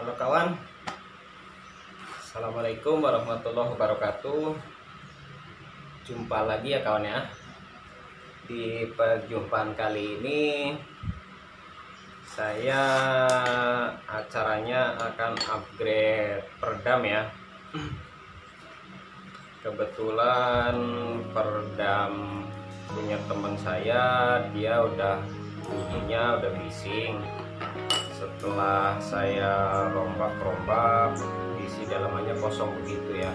Halo kawan, Assalamualaikum warahmatullahi wabarakatuh. Jumpa lagi ya kawan ya. Di perjumpaan kali ini saya acaranya akan upgrade peredam ya. Kebetulan peredam punya teman saya, dia udah bunyinya udah bising. Setelah saya rombak-rombak, isi dalamannya kosong begitu ya.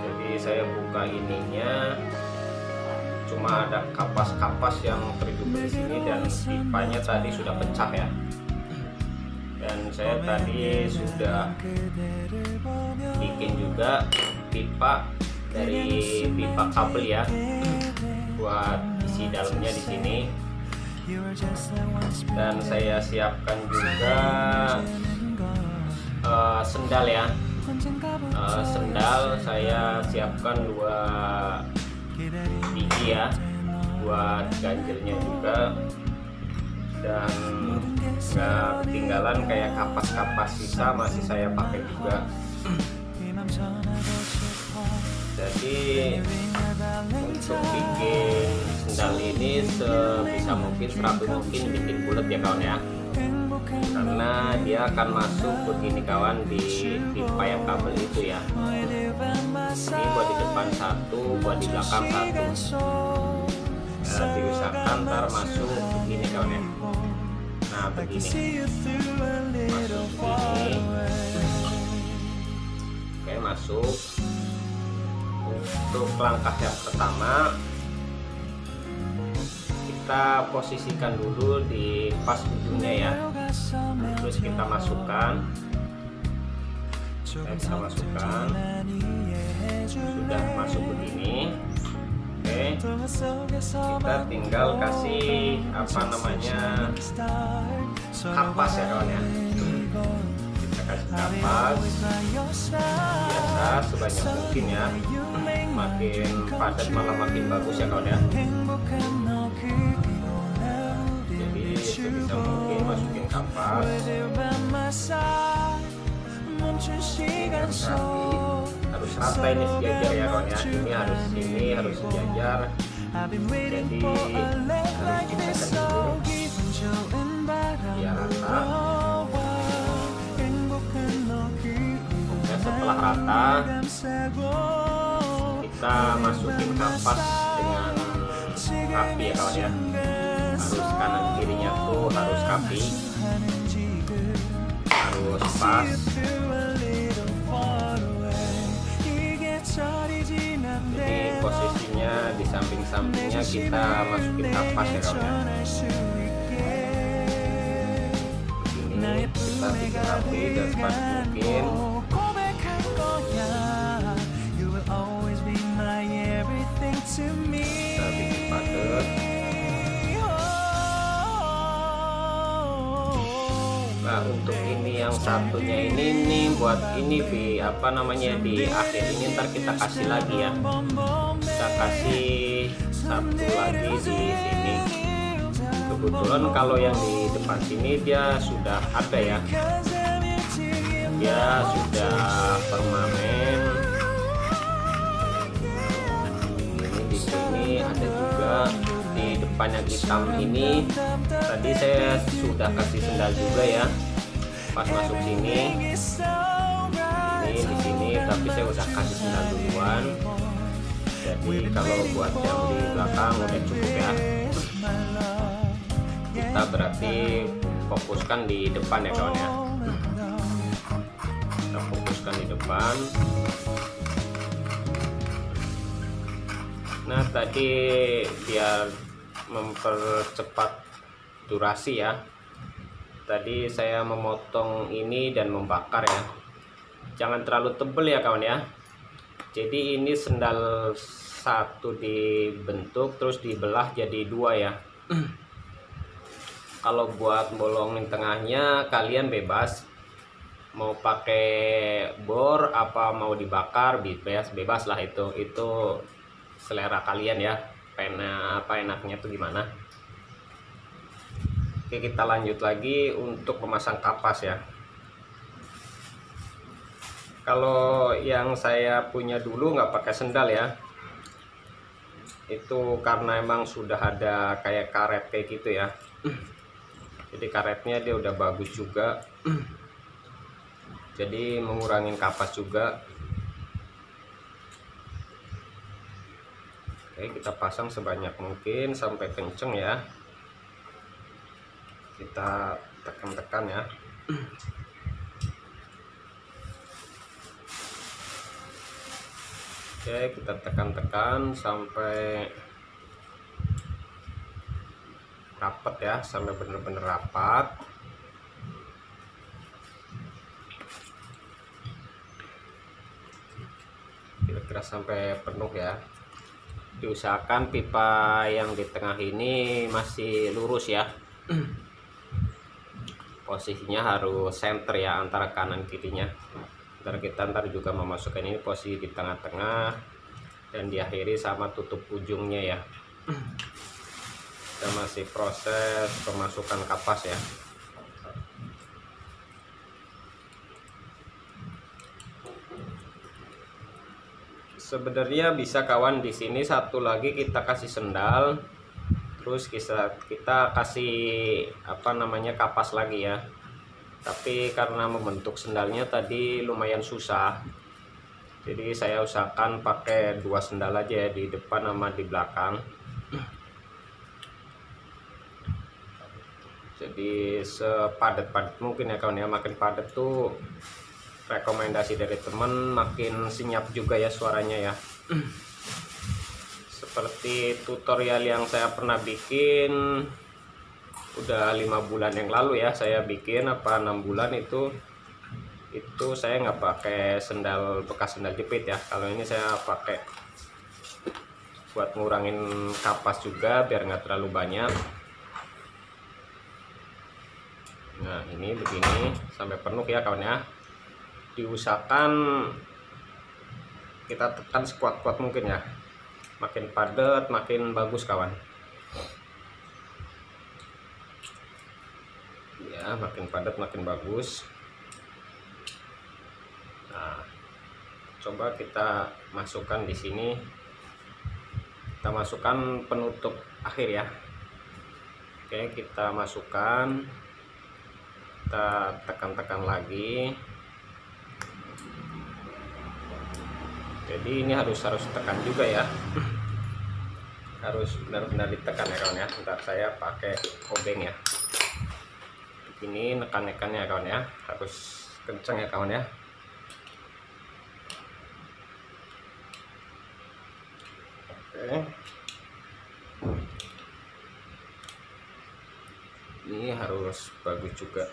Jadi saya buka ininya, cuma ada kapas-kapas yang terjepit di sini dan pipanya tadi sudah pecah ya. Dan saya tadi sudah bikin juga pipa dari pipa kabel ya, buat isi dalamnya di sini. Dan saya siapkan juga sendal ya. Sendal saya siapkan 2 biji ya, buat ganjelnya juga. Dan nggak ketinggalan kayak kapas-kapas sisa masih saya pakai juga. Jadi untuk bikin sendal ini sebisa mungkin serapi mungkin bikin bulat ya kawan ya, karena dia akan masuk begini kawan di pipa yang kabel itu ya. Ini buat di depan 1, buat di belakang 1. Diusahakan ntar masuk begini kawan ya. Nah begini masuk begini. Oke, masuk. Untuk langkah yang pertama, kita posisikan dulu di pas ujungnya ya. Terus kita masukkan, sudah masuk begini. Oke, kita tinggal kasih kapas ya kawan ya. Kita kasih kapas biasa sebanyak mungkin ya, makin padat malah makin bagus ya kawan ya. Jadi sebisa mungkin masukin kapas dengan rapi, harus rata ini sejajar ya kawan ya. Ini harus sejajar, jadi harus ditekan dulu biar rata. Oke, setelah rata kita masukin kapas dengan rapi ya kawan ya. Harus kanan kirinya tuh harus rapi, harus pas. Jadi posisinya di samping-sampingnya kita masukin kapas ya kawan ya. Ini kita bikin rapi dan sepadat mungkin. Kita bikin padat. Nah untuk ini yang satunya ini buat ini di akhir ini ntar kita kasih lagi ya. Kita kasih satu lagi di sini. Kebetulan kalau yang di depan sini dia sudah ada ya. Dia sudah permanen. Di sini ada juga di depan yang hitam ini. Tadi saya sudah kasih sendal juga ya, pas masuk sini. Ini di sini, tapi saya udah kasih sendal duluan. Jadi kalau buat yang di belakang udah cukup ya. Kita berarti fokuskan di depan ya kawan ya. Kita fokuskan di depan. Nah tadi biar mempercepat durasi ya, tadi saya memotong ini dan membakar ya. Jangan terlalu tebal ya kawan ya. Jadi ini sendal 1 dibentuk terus dibelah jadi 2 ya. Kalau buat bolongin tengahnya kalian bebas, mau pakai bor apa mau dibakar, bebas lah, itu selera kalian ya, enaknya tuh gimana. Oke, kita lanjut lagi untuk memasang kapas ya. Kalau yang saya punya dulu nggak pakai sendal ya, itu karena emang sudah ada kayak karet kayak gitu ya. Jadi karetnya dia udah bagus juga, jadi mengurangin kapas juga. Oke, kita pasang sebanyak mungkin sampai kenceng ya, kita tekan-tekan ya. Oke, kita tekan-tekan sampai rapat ya, sampai bener-bener rapat. Kira-kira sampai penuh ya. Diusahakan pipa yang di tengah ini masih lurus ya. Posisinya harus center ya, antara kanan kirinya. Kita ntar juga memasukkan ini posisi di tengah-tengah dan diakhiri sama tutup ujungnya ya. Kita masih proses pemasukan kapas ya. Sebenarnya bisa kawan, di sini satu lagi kita kasih sendal, terus kita kasih apa namanya kapas lagi ya. Tapi karena membentuk sendalnya tadi lumayan susah, jadi saya usahakan pakai 2 sendal aja ya, di depan sama di belakang. Jadi sepadat-padat mungkin ya kawan ya. Makin padat tuh rekomendasi dari temen, makin senyap juga ya suaranya ya. Seperti tutorial yang saya pernah bikin udah 5 bulan yang lalu ya, saya bikin apa 6 bulan itu saya nggak pakai sendal bekas sendal jepit ya. Kalau ini saya pakai buat ngurangin kapas juga biar nggak terlalu banyak. Nah ini begini sampai penuh ya kawan ya. Diusahakan kita tekan sekuat-kuat mungkin ya, makin padat makin bagus kawan ya, makin padat makin bagus. Nah coba kita masukkan di sini, kita masukkan penutup akhir ya. Oke, kita masukkan, kita tekan-tekan lagi. Jadi ini harus tekan juga ya, harus benar-benar ditekan ya kawan ya. Ntar saya pakai obeng ya, ini nekan-nekannya kawan ya, harus kenceng ya kawan ya. Oke, ini harus bagus juga.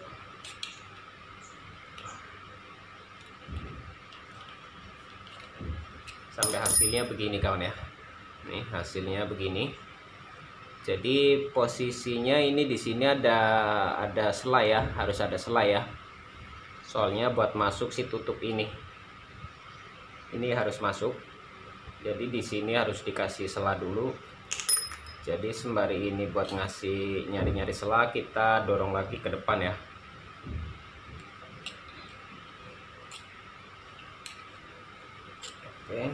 Sampai hasilnya begini kawan ya. Nih hasilnya begini. Jadi posisinya ini di sini ada selai ya, harus ada selai ya. Soalnya buat masuk si tutup ini harus masuk. Jadi di sini harus dikasih sela dulu. Jadi sembari ini buat ngasih nyari-nyari sela, kita dorong lagi ke depan ya. Oke.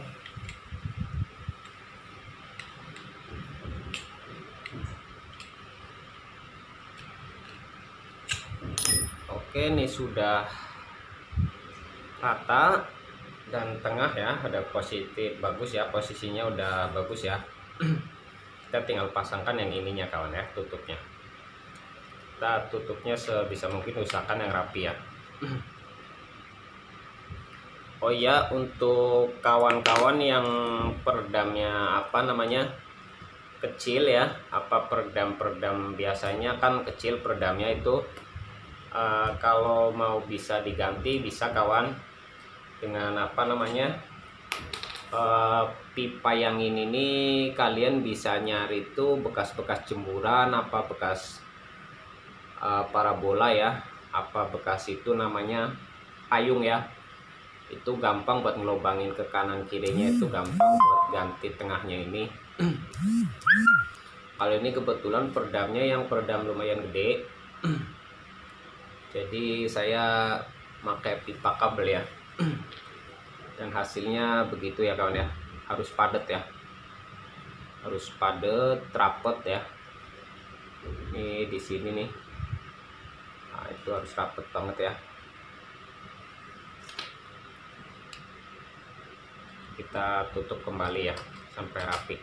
Oke, ini sudah rata dan tengah ya, ada positif bagus ya, posisinya udah bagus ya. Kita tinggal pasangkan yang ininya kawan ya, tutupnya. Kita tutupnya sebisa mungkin usahakan yang rapi ya. Oh iya, untuk kawan-kawan yang peredamnya apa namanya kecil ya, apa peredam biasanya kan kecil peredamnya itu, kalau mau bisa diganti bisa kawan dengan apa namanya pipa yang ini nih. Kalian bisa nyari itu bekas-bekas jemuran, apa bekas parabola ya, apa bekas itu namanya payung ya. Itu gampang buat ngelobangin ke kanan kirinya, itu gampang buat ganti tengahnya ini. Kalau ini kebetulan peredamnya yang peredam lumayan gede, jadi saya pakai pipa kabel ya. Dan hasilnya begitu ya kawan ya, harus padat ya, harus padat, rapet ya. Ini di sini nih, nah itu harus rapet banget ya. Kita tutup kembali ya sampai rapi.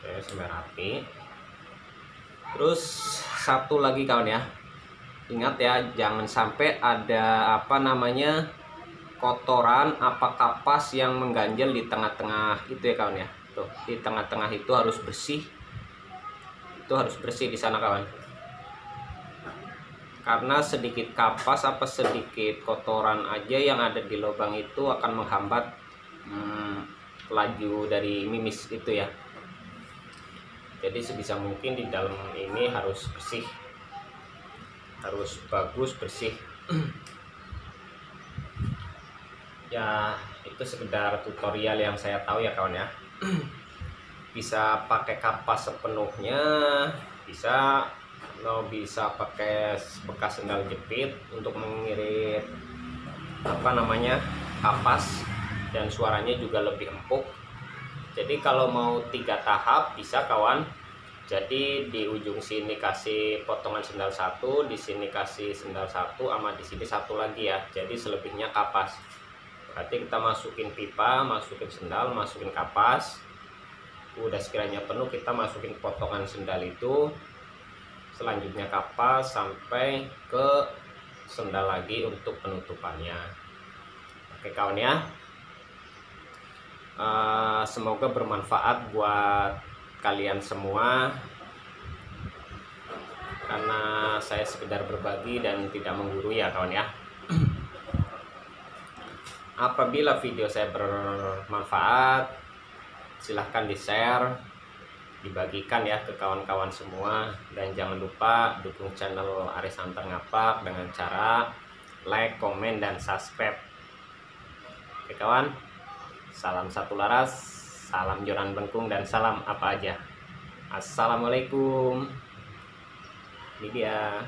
Oke, sampai rapi. Terus satu lagi kawan ya, ingat ya, jangan sampai ada kotoran kapas yang mengganjal di tengah-tengah itu ya kawan ya. Tuh, di tengah-tengah itu harus bersih. Itu harus bersih di sana kawan. Karena sedikit kapas sedikit kotoran aja yang ada di lubang itu akan menghambat laju dari mimis itu ya. Jadi sebisa mungkin di dalam ini harus bersih, harus bagus bersih. Ya itu sekedar tutorial yang saya tahu ya kawan ya. Bisa pakai kapas sepenuhnya, bisa pakai bekas sendal jepit untuk mengirit kapas, dan suaranya juga lebih empuk. Jadi kalau mau 3 tahap bisa kawan. Jadi di ujung sini kasih potongan sendal 1, di sini kasih sendal 1, sama di sini 1 lagi ya. Jadi selebihnya kapas. Berarti kita masukin pipa, masukin sendal, masukin kapas. Udah sekiranya penuh, kita masukin potongan sendal itu. Selanjutnya kapas sampai ke sendal lagi untuk penutupannya. Oke kawan ya. Semoga bermanfaat buat kalian semua, karena saya sekedar berbagi dan tidak menggurui ya kawan ya. Apabila video saya bermanfaat, silahkan di share, dibagikan ya ke kawan-kawan semua, dan jangan lupa dukung channel Aris Antar Ngapak dengan cara like, komen, dan subscribe. Oke kawan, salam satu laras, salam joran bengkung, dan salam apa aja. Assalamualaikum. Ini dia.